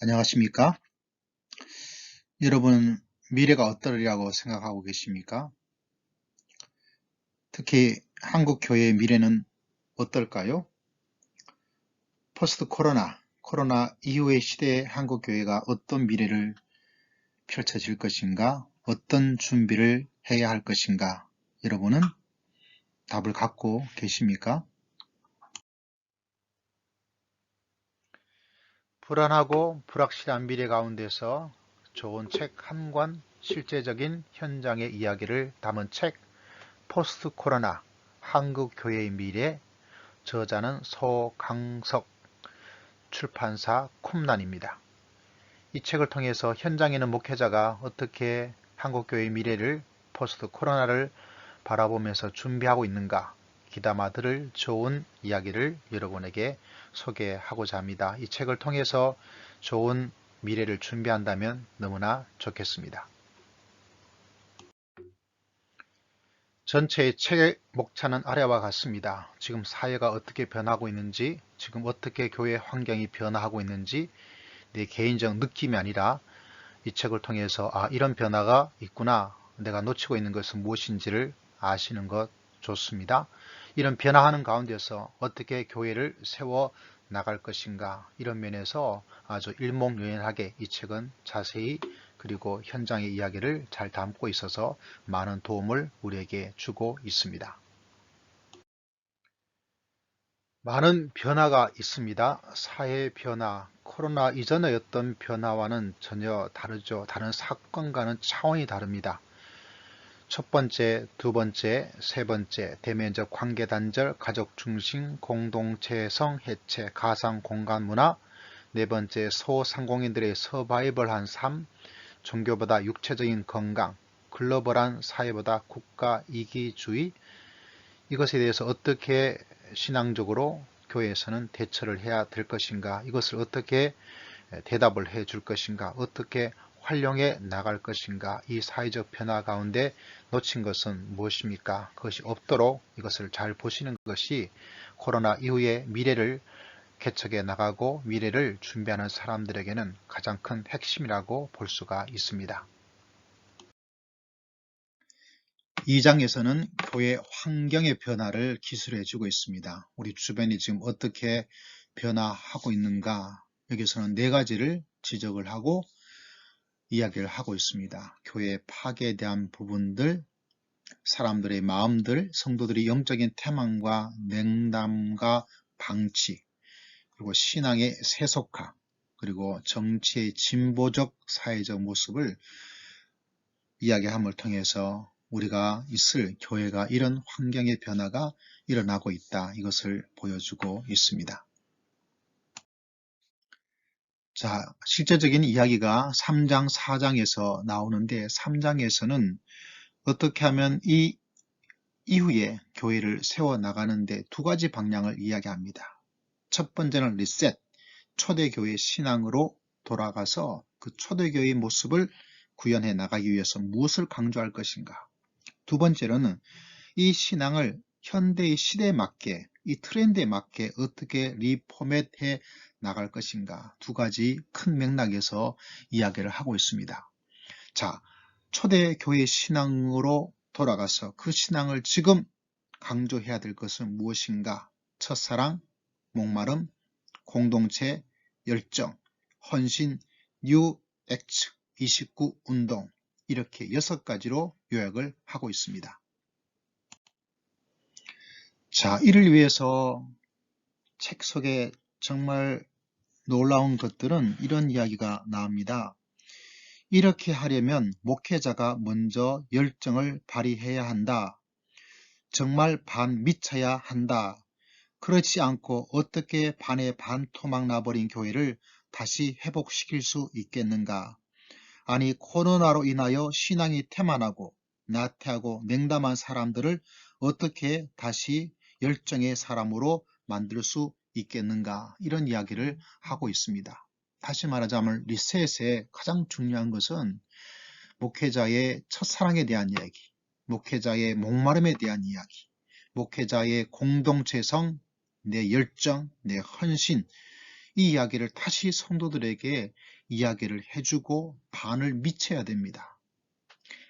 안녕하십니까? 여러분, 미래가 어떠리라고 생각하고 계십니까? 특히 한국 교회의 미래는 어떨까요? 포스트 코로나 이후의 시대의 한국 교회가 어떤 미래를 펼쳐질 것인가? 어떤 준비를 해야 할 것인가? 여러분은 답을 갖고 계십니까? 불안하고 불확실한 미래 가운데서 좋은 책 한 권, 실제적인 현장의 이야기를 담은 책, 포스트 코로나 한국 교회의 미래, 저자는 소강석, 출판사 쿰란입니다. 이 책을 통해서 현장에 있는 목회자가 어떻게 한국교회의 미래를 포스트 코로나를 바라보면서 준비하고 있는가 귀담아 들을 좋은 이야기를 여러분에게 소개하고자 합니다. 이 책을 통해서 좋은 미래를 준비한다면 너무나 좋겠습니다. 전체의 책의 목차는 아래와 같습니다. 지금 사회가 어떻게 변하고 있는지, 지금 어떻게 교회 환경이 변화하고 있는지 내 개인적 느낌이 아니라 이 책을 통해서 이런 변화가 있구나, 내가 놓치고 있는 것은 무엇인지를 아시는 것 좋습니다. 이런 변화하는 가운데서 어떻게 교회를 세워 나갈 것인가, 이런 면에서 아주 일목요연하게 이 책은 자세히 그리고 현장의 이야기를 잘 담고 있어서 많은 도움을 우리에게 주고 있습니다. 많은 변화가 있습니다. 사회 변화, 코로나 이전의 어떤 변화와는 전혀 다르죠. 다른 사건과는 차원이 다릅니다. 첫 번째, 두 번째, 세 번째, 대면적 관계 단절, 가족 중심, 공동체성 해체, 가상 공간 문화, 네 번째, 소상공인들의 서바이벌한 삶, 종교보다 육체적인 건강, 글로벌한 사회보다 국가 이기주의, 이것에 대해서 어떻게 신앙적으로 교회에서는 대처를 해야 될 것인가, 이것을 어떻게 대답을 해 줄 것인가, 어떻게 활용해 나갈 것인가, 이 사회적 변화 가운데 놓친 것은 무엇입니까? 그것이 없도록 이것을 잘 보시는 것이 코로나 이후의 미래를 개척해 나가고 미래를 준비하는 사람들에게는 가장 큰 핵심이라고 볼 수가 있습니다. 2장에서는 교회 환경의 변화를 기술해주고 있습니다. 우리 주변이 지금 어떻게 변화하고 있는가, 여기서는 네 가지를 지적을 하고 이야기를 하고 있습니다. 교회 파괴에 대한 부분들, 사람들의 마음들, 성도들의 영적인 태만과 냉담과 방치, 그리고 신앙의 세속화, 그리고 정치의 진보적 사회적 모습을 이야기함을 통해서 우리가 있을 교회가 이런 환경의 변화가 일어나고 있다, 이것을 보여주고 있습니다. 자, 실제적인 이야기가 3장, 4장에서 나오는데 3장에서는 어떻게 하면 이 이후에 교회를 세워나가는데 두 가지 방향을 이야기합니다. 첫 번째는 리셋, 초대교회 신앙으로 돌아가서 그 초대교회의 모습을 구현해 나가기 위해서 무엇을 강조할 것인가. 두 번째로는 이 신앙을 현대의 시대에 맞게, 이 트렌드에 맞게 어떻게 리포맷해 나갈 것인가. 두 가지 큰 맥락에서 이야기를 하고 있습니다. 자, 초대교회 신앙으로 돌아가서 그 신앙을 지금 강조해야 될 것은 무엇인가? 첫사랑, 목마름, 공동체, 열정, 헌신, 뉴 액츠, 29 운동, 이렇게 6가지로 요약을 하고 있습니다. 자, 이를 위해서 책 속에 정말 놀라운 것들은 이런 이야기가 나옵니다. 이렇게 하려면 목회자가 먼저 열정을 발휘해야 한다. 정말 반 미쳐야 한다. 그렇지 않고 어떻게 반에 반토막 나버린 교회를 다시 회복시킬 수 있겠는가? 아니, 코로나로 인하여 신앙이 태만하고 나태하고 냉담한 사람들을 어떻게 다시 열정의 사람으로 만들 수 있겠는가? 이런 이야기를 하고 있습니다. 다시 말하자면 리셋의 가장 중요한 것은 목회자의 첫사랑에 대한 이야기, 목회자의 목마름에 대한 이야기, 목회자의 공동체성, 내 열정, 내 헌신, 이 이야기를 다시 성도들에게 이야기를 해주고 반을 미쳐야 됩니다.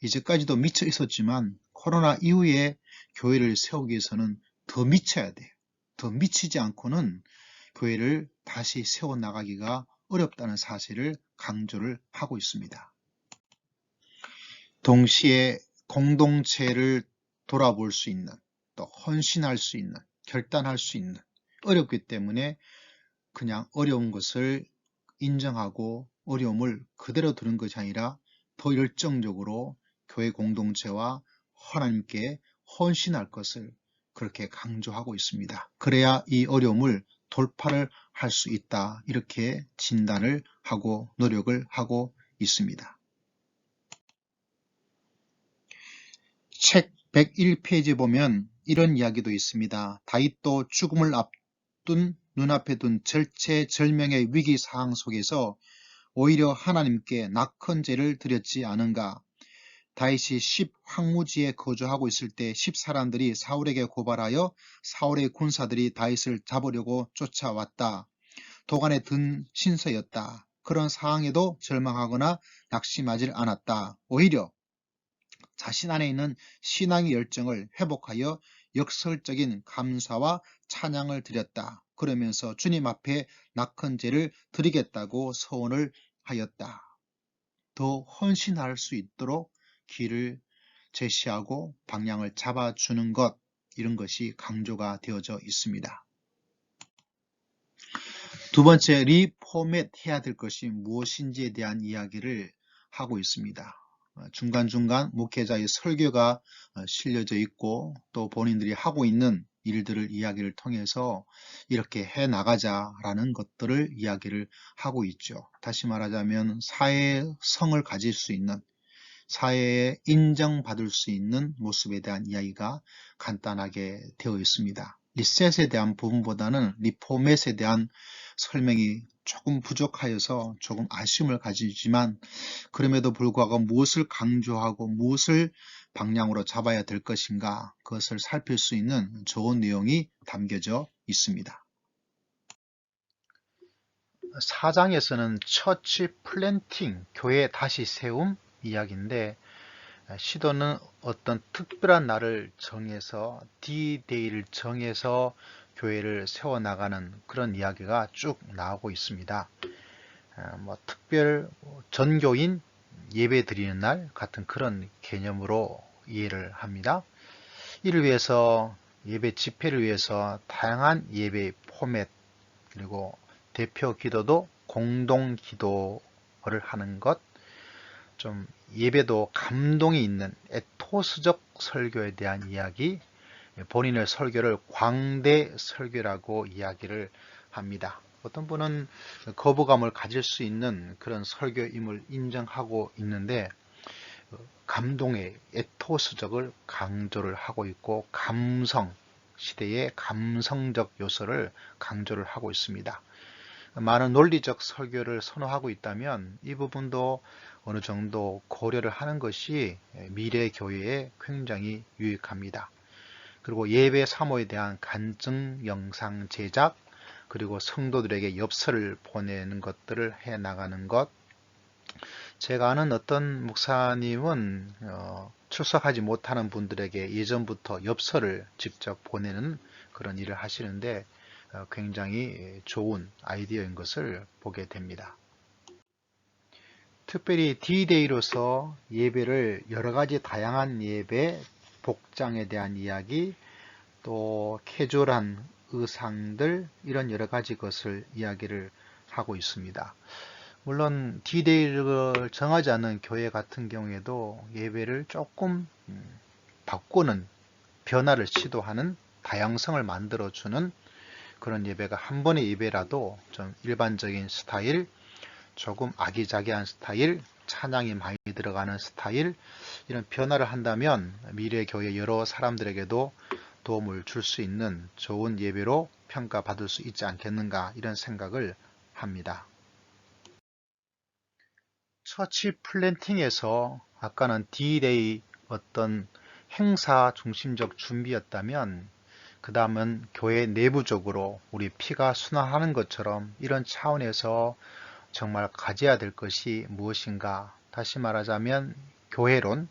이제까지도 미쳐 있었지만 코로나 이후에 교회를 세우기 위해서는 더 미쳐야 돼요. 더 미치지 않고는 교회를 다시 세워나가기가 어렵다는 사실을 강조를 하고 있습니다. 동시에 공동체를 돌아볼 수 있는, 또 헌신할 수 있는, 결단할 수 있는, 어렵기 때문에 그냥 어려운 것을 인정하고 어려움을 그대로 두는 것이 아니라 더 열정적으로 교회 공동체와 하나님께 헌신할 것을 그렇게 강조하고 있습니다. 그래야 이 어려움을 돌파를 할 수 있다. 이렇게 진단을 하고 노력을 하고 있습니다. 책 101페이지 보면 이런 이야기도 있습니다. 다윗도 죽음을 앞둔 눈앞에 둔 절체절명의 위기 상황 속에서 오히려 하나님께 낙헌제를 드렸지 않은가. 다윗이 10 황무지에 거주하고 있을 때 10 사람들이 사울에게 고발하여 사울의 군사들이 다윗을 잡으려고 쫓아왔다. 도간에 든 신세였다. 그런 상황에도 절망하거나 낙심하지 않았다. 오히려 자신 안에 있는 신앙의 열정을 회복하여 역설적인 감사와 찬양을 드렸다. 그러면서 주님 앞에 낙헌제를 드리겠다고 서원을 하였다. 더 헌신할 수 있도록 길을 제시하고 방향을 잡아주는 것, 이런 것이 강조가 되어져 있습니다. 두 번째, 리포맷 해야 될 것이 무엇인지에 대한 이야기를 하고 있습니다. 중간중간 목회자의 설교가 실려져 있고 또 본인들이 하고 있는 일들을 이야기를 통해서 이렇게 해나가자라는 것들을 이야기를 하고 있죠. 다시 말하자면 사회성을 가질 수 있는, 사회에 인정받을 수 있는 모습에 대한 이야기가 간단하게 되어 있습니다. 리셋에 대한 부분보다는 리포맷에 대한 설명이 조금 부족하여서 조금 아쉬움을 가지지만, 그럼에도 불구하고 무엇을 강조하고 무엇을 방향으로 잡아야 될 것인가, 그것을 살필 수 있는 좋은 내용이 담겨져 있습니다. 4장에서는 처치 플랜팅, 교회 다시 세움 이야기인데, 시도는 어떤 특별한 날을 정해서 D-Day를 정해서 교회를 세워나가는 그런 이야기가 쭉 나오고 있습니다. 특별 전교인 예배 드리는 날 같은 그런 개념으로 이해를 합니다. 이를 위해서 예배 집회를 위해서 다양한 예배 포맷, 그리고 대표 기도도 공동 기도를 하는 것, 좀 예배도 감동이 있는 에토스적 설교에 대한 이야기, 본인의 설교를 광대 설교라고 이야기를 합니다. 어떤 분은 거부감을 가질 수 있는 그런 설교임을 인정하고 있는데, 감동의 에토스적을 강조를 하고 있고 감성, 시대의 감성적 요소를 강조를 하고 있습니다. 많은 논리적 설교를 선호하고 있다면 이 부분도 어느 정도 고려를 하는 것이 미래 교회에 굉장히 유익합니다. 그리고 예배 사모에 대한 간증 영상 제작, 그리고 성도들에게 엽서를 보내는 것들을 해 나가는 것. 제가 아는 어떤 목사님은 출석하지 못하는 분들에게 예전부터 엽서를 직접 보내는 그런 일을 하시는데 굉장히 좋은 아이디어인 것을 보게 됩니다. 특별히 D-Day로서 예배를 여러 가지 다양한 예배, 복장에 대한 이야기, 또 캐주얼한 의상들, 이런 여러 가지 것을 이야기를 하고 있습니다. 물론 D-Day를 정하지 않은 교회 같은 경우에도 예배를 조금 바꾸는, 변화를 시도하는, 다양성을 만들어주는 그런 예배가, 한 번의 예배라도 좀 일반적인 스타일, 조금 아기자기한 스타일, 찬양이 많이 들어가는 스타일, 이런 변화를 한다면 미래 교회 여러 사람들에게도 도움을 줄 수 있는 좋은 예배로 평가받을 수 있지 않겠는가, 이런 생각을 합니다. 처치 플랜팅에서 아까는 D-Day 어떤 행사 중심적 준비였다면, 그 다음은 교회 내부적으로 우리 피가 순환하는 것처럼 이런 차원에서 정말 가져야 될 것이 무엇인가? 다시 말하자면 교회론,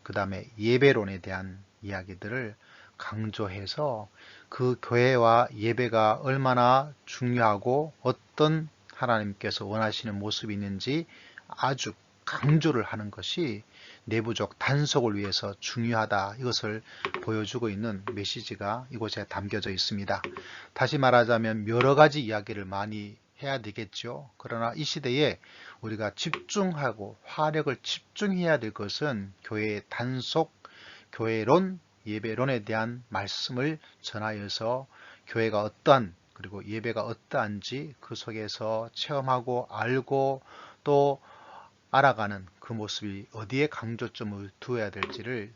그 다음에 예배론에 대한 이야기들을 강조해서 그 교회와 예배가 얼마나 중요하고 어떤 하나님께서 원하시는 모습이 있는지 아주 강조를 하는 것이 내부적 단속을 위해서 중요하다. 이것을 보여주고 있는 메시지가 이곳에 담겨져 있습니다. 다시 말하자면 여러 가지 이야기를 많이 해야 되겠죠. 그러나 이 시대에 우리가 집중하고 화력을 집중해야 될 것은 교회의 단속, 교회론, 예배론에 대한 말씀을 전하여서 교회가 어떠한 그리고 예배가 어떠한지 그 속에서 체험하고 알고 또 알아가는 그 모습이 어디에 강조점을 두어야 될지를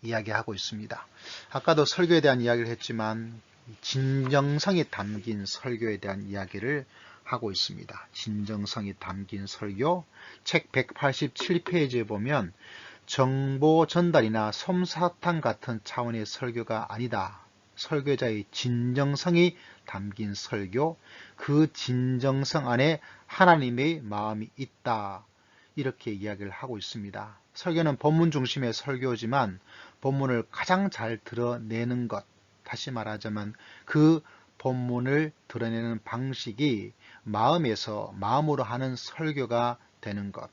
이야기하고 있습니다. 아까도 설교에 대한 이야기를 했지만 진정성이 담긴 설교에 대한 이야기를 하고 있습니다. 진정성이 담긴 설교, 책 187페이지에 보면 정보 전달이나 솜사탕 같은 차원의 설교가 아니다. 설교자의 진정성이 담긴 설교, 그 진정성 안에 하나님의 마음이 있다. 이렇게 이야기를 하고 있습니다. 설교는 본문 중심의 설교지만 본문을 가장 잘 드러내는 것, 다시 말하자면 그 본문을 드러내는 방식이 마음에서 마음으로 하는 설교가 되는 것.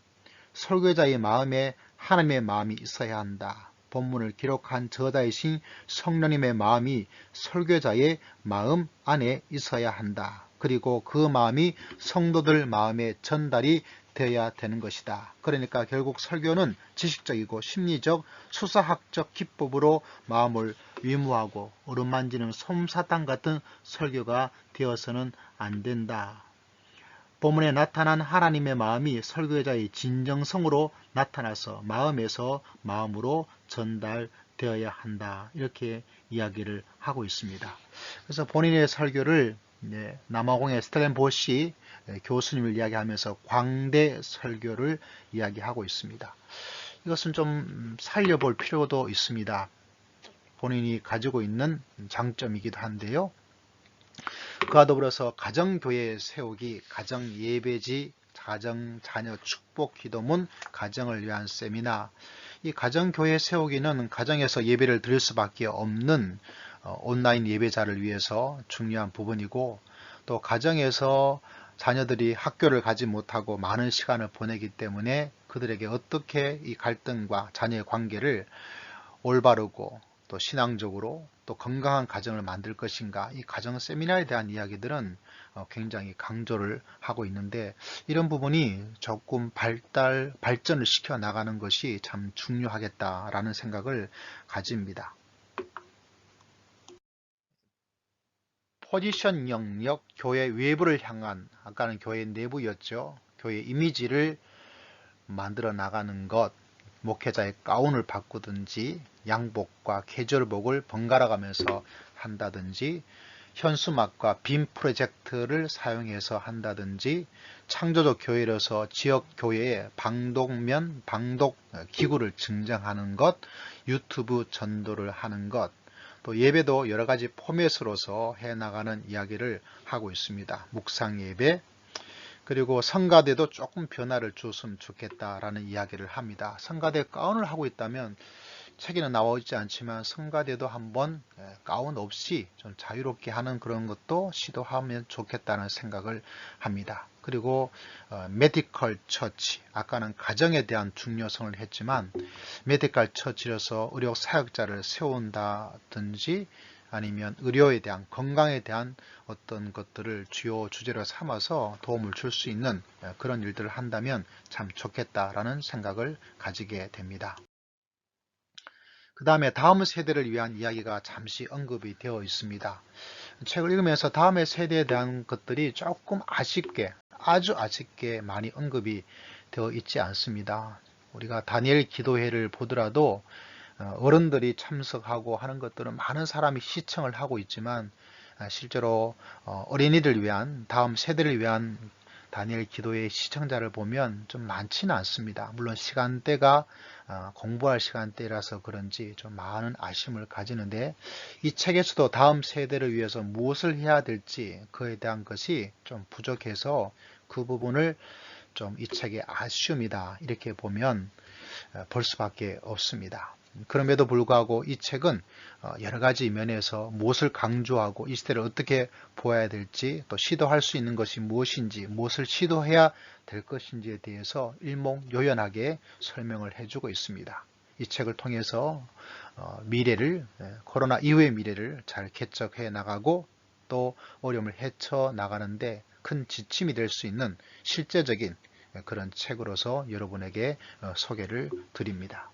설교자의 마음에 하나님의 마음이 있어야 한다. 본문을 기록한 저자이신 성령님의 마음이 설교자의 마음 안에 있어야 한다. 그리고 그 마음이 성도들 마음에 전달이 되어야 되는 것이다. 그러니까 결국 설교는 지식적이고 심리적, 수사학적 기법으로 마음을 위무하고 어루만지는 솜사탕 같은 설교가 되어서는 안 된다. 본문에 나타난 하나님의 마음이 설교자의 진정성으로 나타나서 마음에서 마음으로 전달되어야 한다. 이렇게 이야기를 하고 있습니다. 그래서 본인의 설교를 남아공의 스텔렌보시 교수님을 이야기하면서 광대 설교를 이야기하고 있습니다. 이것은 좀 살려볼 필요도 있습니다. 본인이 가지고 있는 장점이기도 한데요. 그와 더불어서 가정교회 세우기, 가정예배지, 가정자녀 축복 기도문, 가정을 위한 세미나. 이 가정교회 세우기는 가정에서 예배를 드릴 수밖에 없는 온라인 예배자를 위해서 중요한 부분이고, 또 가정에서 자녀들이 학교를 가지 못하고 많은 시간을 보내기 때문에 그들에게 어떻게 이 갈등과 자녀의 관계를 올바르고 또 신앙적으로 또 건강한 가정을 만들 것인가, 이 가정 세미나에 대한 이야기들은 굉장히 강조를 하고 있는데, 이런 부분이 조금 발전을 시켜 나가는 것이 참 중요하겠다라는 생각을 가집니다. 포지션 영역, 교회 외부를 향한, 아까는 교회 내부였죠. 교회 이미지를 만들어 나가는 것, 목회자의 가운을 바꾸든지 양복과 계절복을 번갈아 가면서 한다든지 현수막과 빔 프로젝트를 사용해서 한다든지 창조적 교회로서 지역 교회에 방독면, 방독 기구를 증정하는 것, 유튜브 전도를 하는 것, 또 예배도 여러 가지 포맷으로서 해나가는 이야기를 하고 있습니다. 묵상 예배, 그리고 성가대도 조금 변화를 줬으면 좋겠다라는 이야기를 합니다. 성가대 가운을 하고 있다면 책에는 나와 있지 않지만 성가대도 한번 가운 없이 좀 자유롭게 하는 그런 것도 시도하면 좋겠다는 생각을 합니다. 그리고 메디컬 처치, 아까는 가정에 대한 중요성을 했지만 메디컬 처치로서 의료 사역자를 세운다든지 아니면 의료에 대한, 건강에 대한 어떤 것들을 주요 주제로 삼아서 도움을 줄 수 있는 그런 일들을 한다면 참 좋겠다라는 생각을 가지게 됩니다. 그 다음에 다음 세대를 위한 이야기가 잠시 언급이 되어 있습니다. 책을 읽으면서 다음의 세대에 대한 것들이 조금 아쉽게, 아주 아쉽게 많이 언급이 되어 있지 않습니다. 우리가 다니엘 기도회를 보더라도 어른들이 참석하고 하는 것들은 많은 사람이 시청을 하고 있지만 실제로 어린이를 위한, 다음 세대를 위한 다니엘 기도의 시청자를 보면 좀 많지는 않습니다. 물론 시간대가 공부할 시간대라서 그런지 좀 많은 아쉬움을 가지는데, 이 책에서도 다음 세대를 위해서 무엇을 해야 될지 그에 대한 것이 좀 부족해서 그 부분을 좀 이 책의 아쉬움이다 이렇게 보면 볼 수밖에 없습니다. 그럼에도 불구하고 이 책은 여러 가지 면에서 무엇을 강조하고 이 시대를 어떻게 보아야 될지, 또 시도할 수 있는 것이 무엇인지, 무엇을 시도해야 될 것인지에 대해서 일목요연하게 설명을 해주고 있습니다. 이 책을 통해서 미래를, 코로나 이후의 미래를 잘 개척해 나가고 또 어려움을 헤쳐 나가는데 큰 지침이 될 수 있는 실제적인 그런 책으로서 여러분에게 소개를 드립니다.